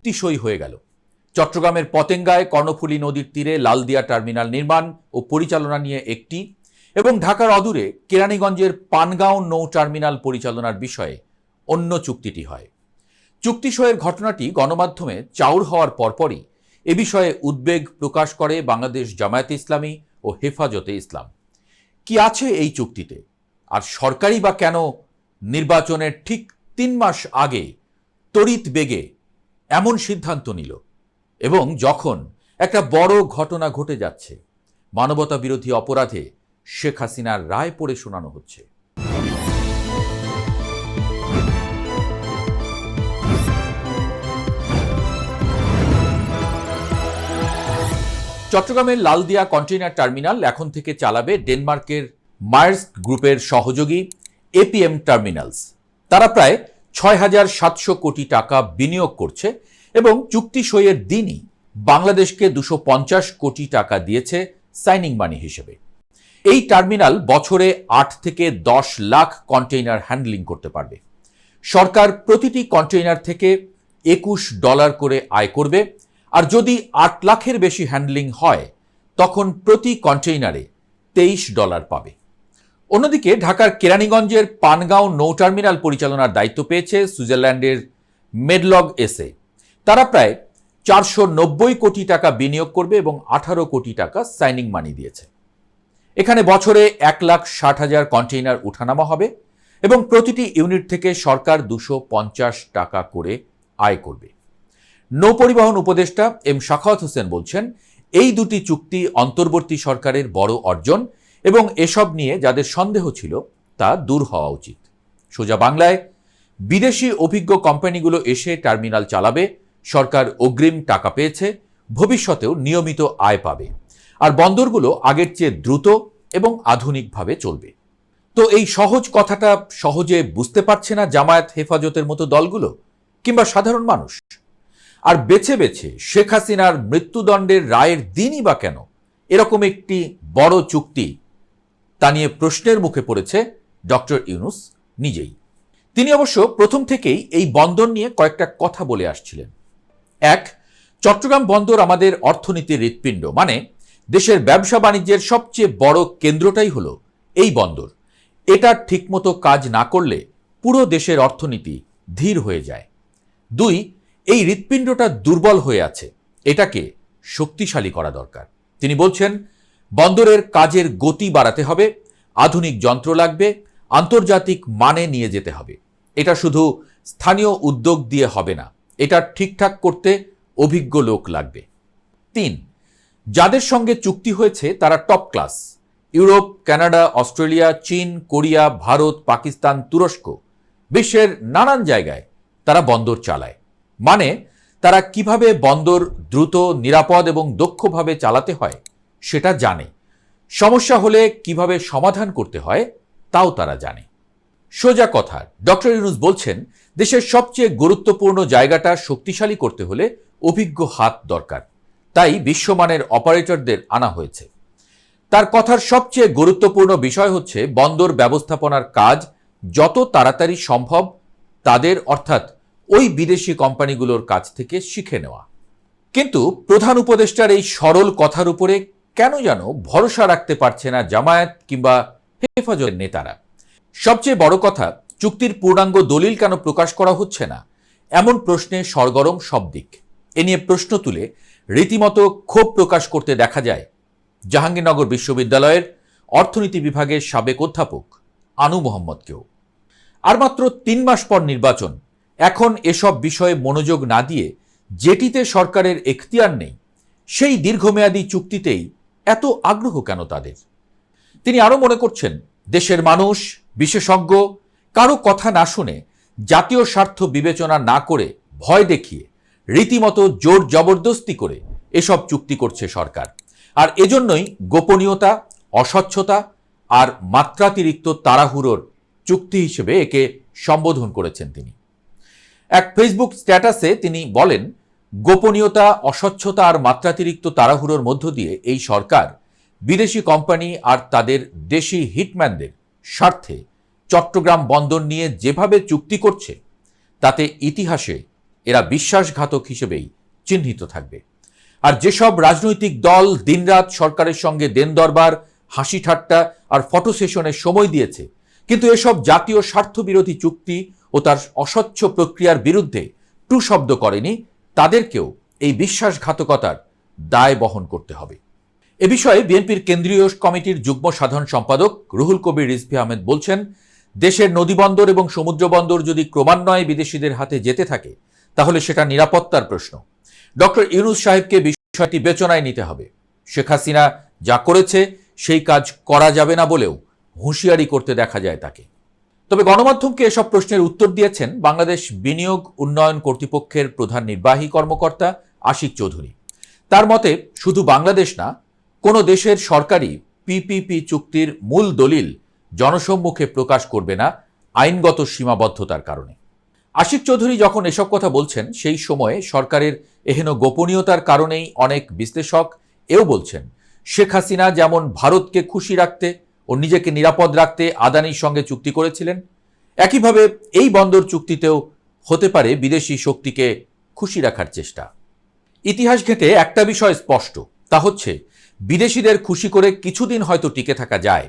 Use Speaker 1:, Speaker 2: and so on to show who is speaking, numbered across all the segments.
Speaker 1: চুক্তি সই হয়ে গেল। চট্টগ্রামের পতেঙ্গায় কর্ণফুলী নদীর তীরে লালদিয়া টার্মিনাল নির্মাণ ও পরিচালনা নিয়ে একটি এবং ঢাকার অদূরে কেরানীগঞ্জের পানগাঁও নৌ টার্মিনাল পরিচালনার বিষয়ে অন্য চুক্তিটি হয়। চুক্তি সইয়ের ঘটনাটি গণমাধ্যমে চাউর হওয়ার পরপরই এ বিষয়ে উদ্বেগ প্রকাশ করে বাংলাদেশ জামায়াতে ইসলামী ও হেফাজতে ইসলাম। কি আছে এই চুক্তিতে, আর সরকারই বা কেন নির্বাচনের ঠিক 3 মাস আগে তড়িৎ বেগে এমন সিদ্ধান্ত নিল, এবং যখন একটা বড় ঘটনা ঘটে যাচ্ছে, মানবতা বিরোধী অপরাধে শেখ হাসিনার রায় পড়ে শোনানো হচ্ছে। চট্টগ্রামের লালদিয়া কন্টেইনার টার্মিনাল এখন থেকে চালাবে ডেনমার্কের মায়ার্স গ্রুপের সহযোগী এপিএম টার্মিনালস। তারা প্রায় ৬,৭০০ কোটি টাকা বিনিয়োগ করছে এবং চুক্তি সইয়ের দিনই বাংলাদেশকে ২৫০ কোটি টাকা দিয়েছে সাইনিং মানি হিসেবে। এই টার্মিনাল বছরে ৮ থেকে ১০ লাখ কন্টেইনার হ্যান্ডলিং করতে পারবে। সরকার প্রতিটি কন্টেইনার থেকে $২১ করে আয় করবে, আর যদি ৮ লাখের বেশি হ্যান্ডলিং হয় তখন প্রতি কন্টেইনারে $২৩ পাবে। অন্যদিকে ঢাকার কেরানীগঞ্জের পানগাঁও নৌ টার্মিনাল পরিচালনার দায়িত্ব পেয়েছে সুইজারল্যান্ডের মেডলগ এসএ। তারা প্রায় ৪৯০ কোটি টাকা বিনিয়োগ করবে এবং ১৮ কোটি টাকা সাইনিং মানি দিয়েছে। এখানে বছরে ১,৬০,০০০ কন্টেইনার উঠানামা হবে এবং প্রতিটি ইউনিট থেকে সরকার ২৫০ টাকা করে আয় করবে। নৌ পরিবহন উপদেষ্টা এম শাখাওয়াত হোসেন বলছেন, এই দুটি চুক্তি অন্তর্বর্তী সরকারের বড় অর্জন এবং এসব নিয়ে যাদের সন্দেহ ছিল তা দূর হওয়া উচিত। সোজা বাংলায়, বিদেশি অভিজ্ঞ কোম্পানিগুলো এসে টার্মিনাল চালাবে, সরকার অগ্রিম টাকা পেয়েছে, ভবিষ্যতেও নিয়মিত আয় পাবে, আর বন্দরগুলো আগের চেয়ে দ্রুত এবং আধুনিকভাবে চলবে। তো এই সহজ কথাটা সহজে বুঝতে পারছে না জামায়াত হেফাজতের মতো দলগুলো কিংবা সাধারণ মানুষ? আর বেছে বেছে শেখ হাসিনার মৃত্যুদণ্ডের রায়ের দিনই বা কেন এরকম একটি বড় চুক্তি, তা নিয়ে প্রশ্নের মুখে পড়েছে ডক্টর ইউনূস নিজেই। তিনি অবশ্য প্রথম থেকেই এই বন্দর নিয়ে কয়েকটা কথা বলে আসছিলেন। এক, চট্টগ্রাম বন্দর আমাদের অর্থনীতির হৃৎপিণ্ড, মানে দেশের ব্যবসা বাণিজ্যের সবচেয়ে বড় কেন্দ্রটাই হলো এই বন্দর। এটা ঠিকমতো কাজ না করলে পুরো দেশের অর্থনীতি ধীর হয়ে যায়। দুই, এই হৃৎপিণ্ডটা দুর্বল হয়ে আছে, এটাকে শক্তিশালী করা দরকার। তিনি বলছেন, বন্দরের কাজের গতি বাড়াতে হবে, আধুনিক যন্ত্র লাগবে, আন্তর্জাতিক মানে নিয়ে যেতে হবে। এটা শুধু স্থানীয় উদ্যোগ দিয়ে হবে না, এটা ঠিকঠাক করতে অভিজ্ঞ লোক লাগবে। তিন, যাদের সঙ্গে চুক্তি হয়েছে তারা top class. Europe, Canada, Australia, চীন, কোরিয়া, ভারত, পাকিস্তান, তুরস্ক, বিশ্বের নানান জায়গায় তারা বন্দর চালায়, মানে তারা কিভাবে বন্দর দ্রুত, নিরাপদ এবং দক্ষভাবে চালাতে হয় সেটা জানে। সমস্যা হলে কিভাবে সমাধান করতে হয় তাও তারা জানে। সোজা কথা, ডক্টর ইউনূস বলছেন, দেশের সবচেয়ে গুরুত্বপূর্ণ জায়গাটা শক্তিশালী করতে হলে অভিজ্ঞ হাত দরকার, তাই বিশ্বমানের অপারেটরদের আনা হয়েছে। তার কথার সবচেয়ে গুরুত্বপূর্ণ বিষয় হচ্ছে বন্দর ব্যবস্থাপনার কাজ যত তাড়াতাড়ি সম্ভব তাদের, অর্থাৎ ওই বিদেশি কোম্পানিগুলোর কাছ থেকে শিখে নেওয়া। কিন্তু প্রধান উপদেষ্টার এই সরল কথার উপরে কেন যেন ভরসা রাখতে পারছে না জামায়াত কিংবা হেফাজতের নেতারা। সবচেয়ে বড় কথা, চুক্তির পূর্ণাঙ্গ দলিল কেন প্রকাশ করা হচ্ছে না, এমন প্রশ্নে সরগরম সব দিক। এ নিয়ে প্রশ্ন তুলে রীতিমতো ক্ষোভ প্রকাশ করতে দেখা যায় জাহাঙ্গীরনগর বিশ্ববিদ্যালয়ের অর্থনীতি বিভাগের সাবেক অধ্যাপক আনু মোহাম্মদকেও। আর মাত্র ৩ মাস পর নির্বাচন, এখন এসব বিষয়ে মনোযোগ না দিয়ে যেটিতে সরকারের এখতিয়ার নেই সেই দীর্ঘমেয়াদী চুক্তিতেই এত আগ্রহ কেন তাদের? তিনি আরও মনে করছেন, দেশের মানুষ, বিশেষজ্ঞ কারো কথা না শুনে, জাতীয় স্বার্থ বিবেচনা না করে, ভয় দেখিয়ে, রীতিমতো জোর জবরদস্তি করে এসব চুক্তি করছে সরকার। আর এজন্যই গোপনীয়তা, অস্বচ্ছতা আর মাত্রাতিরিক্ত তাড়াহুড়োর চুক্তি হিসেবে একে সম্বোধন করেছেন তিনি। এক ফেসবুক স্ট্যাটাসে তিনি বলেন, গোপনীয়তা, অস্বচ্ছতা আর মাত্রাতিরিক্ত তাড়াহুড়োর মধ্য দিয়ে এই সরকার বিদেশি কোম্পানি আর তাদের দেশি হিটম্যানদের স্বার্থে চট্টগ্রাম বন্দর নিয়ে যেভাবে চুক্তি করছে তাতে ইতিহাসে এরা বিশ্বাসঘাতক হিসেবেই চিহ্নিত থাকবে। আর যেসব রাজনৈতিক দল দিনরাত সরকারের সঙ্গে দেন দরবার, হাসি ঠাট্টা আর ফটো সেশনের সময় দিয়েছে, কিন্তু এসব জাতীয় স্বার্থবিরোধী চুক্তি ও তার অস্বচ্ছ প্রক্রিয়ার বিরুদ্ধে টু শব্দ করেনি, তাদেরকেও এই বিশ্বাসঘাতকতার দায় বহন করতে হবে। এ বিষয়ে বিএনপির কেন্দ্রীয় কমিটির যুগ্ম সাধারণ সম্পাদক রুহুল কবির রিজভী আহমেদ বলছেন, দেশের নদীবন্দর এবং সমুদ্রবন্দর যদি ক্রমান্বয়ে বিদেশিদের হাতে যেতে থাকে, তাহলে সেটা নিরাপত্তার প্রশ্ন। ডক্টর ইউনূস সাহেবকে বিষয়টি বিবেচনায় নিতে হবে। শেখ হাসিনা যা করেছে সেই কাজ করা যাবে না বলেও হুঁশিয়ারি করতে দেখা যায় তাকে। তবে গণমাধ্যমকে এসব প্রশ্নের উত্তর দিয়েছেন বাংলাদেশ বিনিয়োগ উন্নয়ন কর্তৃপক্ষের প্রধান নির্বাহী কর্মকর্তা আশিক চৌধুরী। তার মতে, শুধু বাংলাদেশ না, কোনো দেশের সরকারই পিপিপি চুক্তির মূল দলিল জনসম্মুখে প্রকাশ করবে না আইনগত সীমাবদ্ধতার কারণে। আশিক চৌধুরী যখন এসব কথা বলছেন, সেই সময়ে সরকারের এহেন গোপনীয়তার কারণেই অনেক বিশ্লেষক এও বলছেন, শেখ হাসিনা যেমন ভারতকে খুশি রাখতে ও নিজেকে নিরাপদ রাখতে আদানির সঙ্গে চুক্তি করেছিলেন, একইভাবে এই বন্দর চুক্তিতেও হতে পারে বিদেশি শক্তিকে খুশি রাখার চেষ্টা। ইতিহাস ঘেঁটে একটা বিষয় স্পষ্ট, তা হচ্ছে বিদেশিদের খুশি করে কিছুদিন হয়তো টিকে থাকা যায়,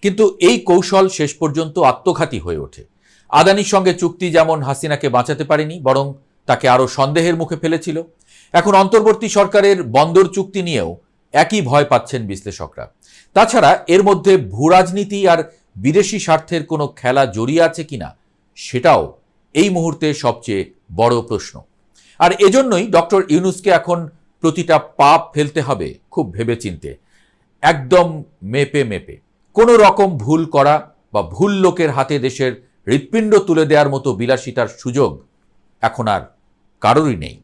Speaker 1: কিন্তু এই কৌশল শেষ পর্যন্ত আত্মঘাতী হয়ে ওঠে। আদানির সঙ্গে চুক্তি যেমন হাসিনাকে বাঁচাতে পারেনি, বরং তাকে আরও সন্দেহের মুখে ফেলেছিল। এখন অন্তর্বর্তী সরকারের বন্দর চুক্তি নিয়েও একই ভয় পাচ্ছেন বিশ্লেষকরা। তাছাড়া এর মধ্যে ভূরাজনীতি আর বিদেশি স্বার্থের কোনো খেলা জড়িয়ে আছে কিনা, সেটাও এই মুহূর্তে সবচেয়ে বড় প্রশ্ন। আর এজন্যই ডক্টর ইউনূসকে এখন প্রতিটা পাপ ফেলতে হবে খুব ভেবেচিন্তে, একদম মেপে মেপে। কোনো রকম ভুল করা বা ভুল লোকের হাতে দেশের হৃৎপিণ্ড তুলে দেওয়ার মতো বিলাসিতার সুযোগ এখন আর কারোরই নেই।